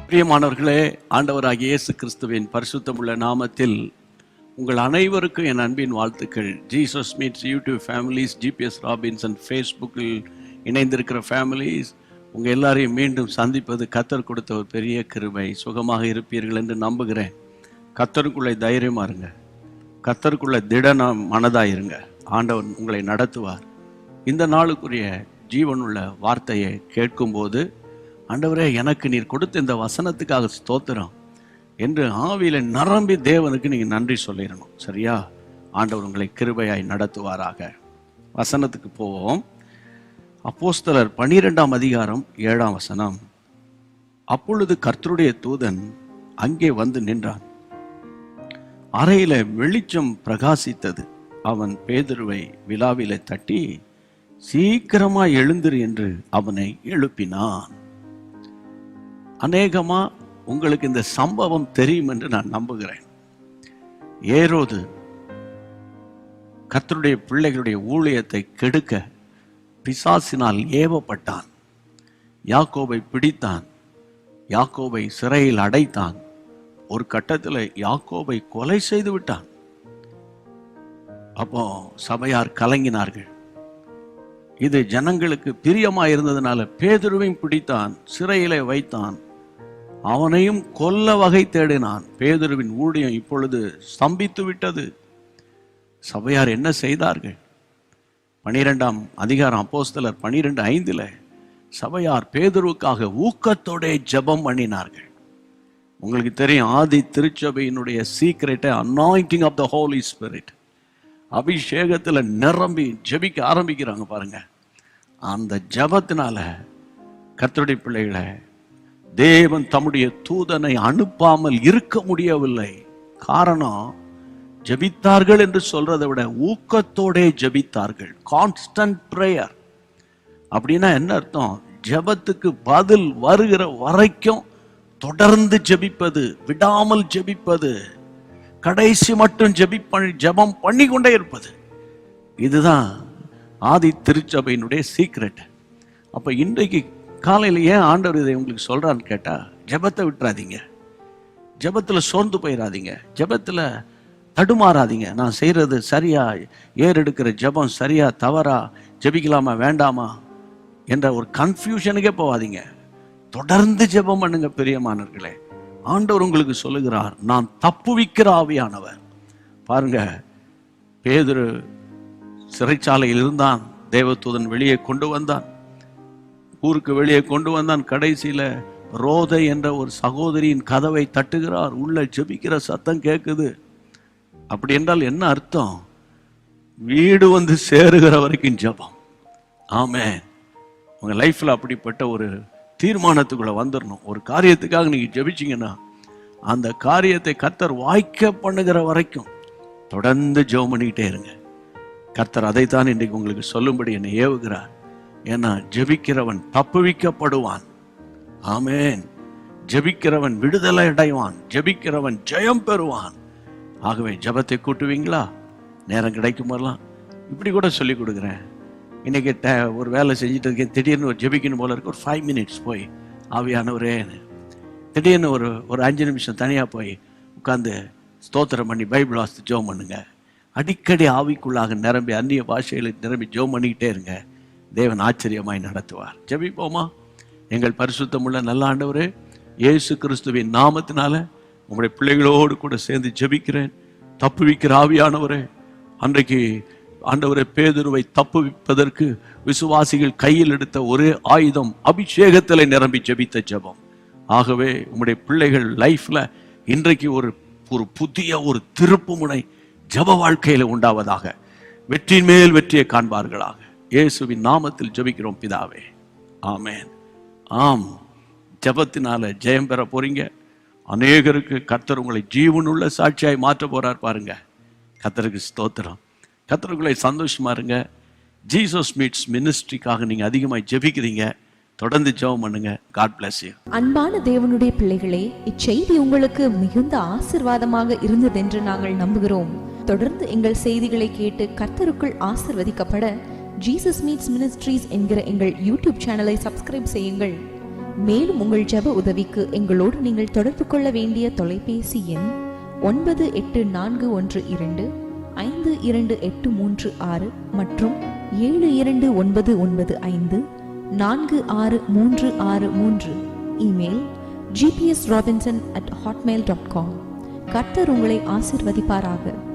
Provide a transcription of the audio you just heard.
பிரியமானவர்களே, ஆண்டவராகிய இயேசு கிறிஸ்துவின் பரிசுத்தமுள்ள நாமத்தில் உங்கள் அனைவருக்கும் என் அன்பின் வாழ்த்துக்கள். Jesus meets YouTube families, GPS Robinson ஃபேஸ்புக்கில் இணைந்திருக்கிற ஃபேமிலிஸ், உங்கள் எல்லாரையும் மீண்டும் சந்திப்பது கர்த்தர் கொடுத்த ஒரு பெரிய கிருபை. சுகமாக இருப்பீர்கள் என்று நம்புகிறேன். கர்த்தருக்குள்ளே தைரியமாக இருங்க, கர்த்தருக்குள்ளே திடன மனதாக இருங்க. ஆண்டவர் உங்களை நடத்துவார். இந்த நாளுக்குரிய ஜீவனுள்ள வார்த்தையை கேட்கும்போது, ஆண்டவரே, எனக்கு நீர் கொடுத்த இந்த வசனத்துக்காக ஸ்தோத்திரம் என்று ஆவியில நிரம்பி தேவனுக்கு நீங்கள் நன்றி சொல்லிடணும். சரியா? ஆண்டவர் உங்களை கிருபையாய் நடத்துவாராக. வசனத்துக்கு போவோம். அப்போஸ்தலர் 12ஆம் அதிகாரம் 7ஆம் வசனம். அப்பொழுது கர்த்தருடைய தூதன் அங்கே வந்து நின்றான். அறையில வெளிச்சம் பிரகாசித்தது. அவன் பேதுருவை விலாவில தட்டி, சீக்கிரமா எழுந்திரு என்று அவனை எழுப்பினான். அநேகமா உங்களுக்கு இந்த சம்பவம் தெரியும் என்று நான் நம்புகிறேன். ஏரோது கர்த்தருடைய பிள்ளைகளுடைய ஊழியத்தை கெடுக்க பிசாசினால் ஏவப்பட்டான். யாக்கோபை பிடித்தான், யாக்கோபை சிறையில் அடைத்தான். ஒரு கட்டத்தில் யாக்கோபை கொலை செய்து விட்டான். அப்போ சபையார் கலங்கினார்கள். இது ஜனங்களுக்கு பிரியமாயிருந்ததுனால பேதுருவையும் பிடித்தான், சிறையிலே வைத்தான், அவனையும் கொல்ல வகை தேடினான். பேதுருவின் ஊழியம் இப்பொழுது ஸ்தம்பித்து விட்டது. சபையார் என்ன செய்தார்கள்? 12ஆம் அதிகாரம் அப்போஸ்தலர் 12:5 சபையார் பேதுருவுக்காக ஊக்கத்தோட ஜெபம் பண்ணினார்கள். உங்களுக்கு தெரியும், ஆதி திருச்சபையினுடைய சீக்ரெட்டை anointing of the holy spirit. அபிஷேகத்தில் நிரம்பி ஜெபிக்க ஆரம்பிக்கிறாங்க பாருங்க. அந்த ஜெபத்தினால கர்த்தருடைய பிள்ளைகளை தேவன் தம்முடைய தூதனை அனுப்பாமல் இருக்க முடியவில்லை. காரணம், ஜெபித்தார்கள் என்று சொல்றதை விட ஊக்கத்தோட ஜெபித்தார்கள். கான்ஸ்டன்ட் பிரேயர் அப்படின்னா என்ன அர்த்தம்? ஜெபத்துக்கு பதில் வருகிற வரைக்கும் தொடர்ந்து ஜெபிப்பது, விடாமல் ஜெபிப்பது, கடைசி மட்டும் ஜெபம் பண்ணி கொண்டே இருப்பது. இதுதான் ஆதி திருச்சபையினுடைய சீக்ரெட். அப்ப இன்றைக்கு காலையில் ஏன் ஆண்டவர் இதை உங்களுக்கு சொல்றான்னு கேட்டா, ஜெபத்தை விட்டுறாதீங்க, ஜெபத்தில் சோர்ந்து போயிடாதீங்க, ஜெபத்தில் தடுமாறாதீங்க. நான் செய்யறது சரியா, ஏறெடுக்கிற ஜெபம் சரியா தவறா, ஜெபிக்கலாமா வேண்டாமா என்ற ஒரு கன்ஃபியூஷனுக்கே போகாதீங்க. தொடர்ந்து ஜெபம் பண்ணுங்க. பிரியமானவர்களே, ஆண்டவர் உங்களுக்கு சொல்லுகிறார், நான் தப்புவிக்கிற ஆவியானவர். பாருங்க, பேதுரு சிறைச்சாலையில் இருந்தான். தேவதூதன் வெளியே கொண்டு வந்தான், ஊருக்கு வெளியே கொண்டு வந்தான். கடைசியில ரோதை என்ற ஒரு சகோதரியின் கதவை தட்டுகிறார். உள்ள ஜெபிக்கிற சத்தம் கேட்குது. அப்படி என்றால் என்ன அர்த்தம்? வீடு வந்து சேருகிற வரைக்கும் ஜெபம். ஆமென். உங்க லைஃப்ல அப்படிப்பட்ட ஒரு தீர்மானத்துக்குள்ள வந்துடணும். ஒரு காரியத்துக்காக நீங்க ஜெபிச்சீங்கன்னா அந்த காரியத்தை கர்த்தர் வாய்க்க பண்ணுகிற வரைக்கும் தொடர்ந்து ஜெபம் பண்ணிக்கிட்டே இருங்க. கர்த்தர் அதைத்தான் இன்றைக்கு உங்களுக்கு சொல்லும்படி என்னை ஏவுகிறார். ஏன்னா ஜெபிக்கிறவன் தப்புவிக்கப்படுவான். ஆமென். ஜெபிக்கிறவன் விடுதலை அடைவான், ஜெபிக்கிறவன் ஜெயம் பெறுவான். ஆகவே ஜெபத்தை கூட்டுவீங்களா? நேரம் கிடைக்கும் போதெல்லாம் இப்படி கூட சொல்லி கொடுக்குறேன். இன்னைக்கு ஒரு வேலை செஞ்சுட்டு இருக்கேன், திடீர்னு ஒரு ஜெபிக்கணும் போல இருக்கு, ஒரு 5 மினிட்ஸ் போய் ஆவியானவரே, திடீர்னு ஒரு 5 நிமிஷம் தனியாக போய் உட்காந்து ஸ்தோத்திரம் பண்ணி பைபிள் வாசித்து ஜெபம் பண்ணுங்க. அடிக்கடி ஆவிக்குள்ளாக நிரம்பி அந்நிய பாஷைகளை நிரம்பி ஜெபம் பண்ணிக்கிட்டே இருங்க. தேவன் ஆச்சரியமாய் நடத்துவார். ஜெபிப்போமா? எங்கள் பரிசுத்தமுள்ள நல்ல ஆண்டவரே, இயேசு கிறிஸ்துவின் நாமத்தினால உங்களுடைய பிள்ளைகளோடு கூட சேர்ந்து ஜெபிக்கிறேன். தப்புவிக்கிற ஆவியானவரே, அன்றைக்கு ஆண்டவரே பேதுருவை தப்புவிப்பதற்கு விசுவாசிகள் கையில் எடுத்த ஒரே ஆயுதம் அபிஷேகத்தில் நிரம்பி ஜெபித்த ஜெபம். ஆகவே உங்களுடைய பிள்ளைகள் லைஃப்ல இன்றைக்கு ஒரு புதிய ஒரு திருப்பு முனை ஜெப வாழ்க்கையில உண்டாவதாக, வெற்றியின் மேல் வெற்றியை காண்பார்களாக. இயேசுவின் நாமத்தில் ஜெபிக்கிறோம் பிதாவே, ஆமென். ஆம், ஜெபத்தினால ஜெயம் பெற போறீங்க. அநேகருக்கு கர்த்தர் உங்களை ஜீவனுள்ள சாட்சியாய் மாற்ற போறார். பாருங்க, கர்த்தருக்கு ஸ்தோத்திரம். கர்த்தருக்குள்ளே சந்தோஷமா இருங்க. ஜீசஸ் மீட்ஸ் மினிஸ்ட்ரிக்காக நீங்க அதிகமாக ஜெபிக்கிறீங்க. தொடர்ந்து ஜெபம் பண்ணுங்க. God bless you. அன்பான தேவனுடைய பிள்ளைகளே, இச்செய்தி உங்களுக்கு மிகுந்த ஆசீர்வாதமாக இருந்ததென்று நாங்கள் நம்புகிறோம். தொடர்ந்து எங்கள் செய்திகளை கேட்டு கர்த்தருக்குள் ஆசீர்வதிக்கப்பட ஜீசஸ் மீட்ஸ் மினிஸ்ட்ரீஸ் என்கிற எங்கள் யூடியூப் சேனலை சப்ஸ்கிரைப் செய்யுங்கள். மேலும் உங்கள் ஜெப உதவிக்கு எங்களோடு நீங்கள் தொடர்பு கொள்ள வேண்டிய தொலைபேசி எண் 9842252836 மற்றும் 7299546363. Email gpsrobinson@hotmail.com. கர்த்தர் உங்களை ஆசீர்வதிப்பாராக.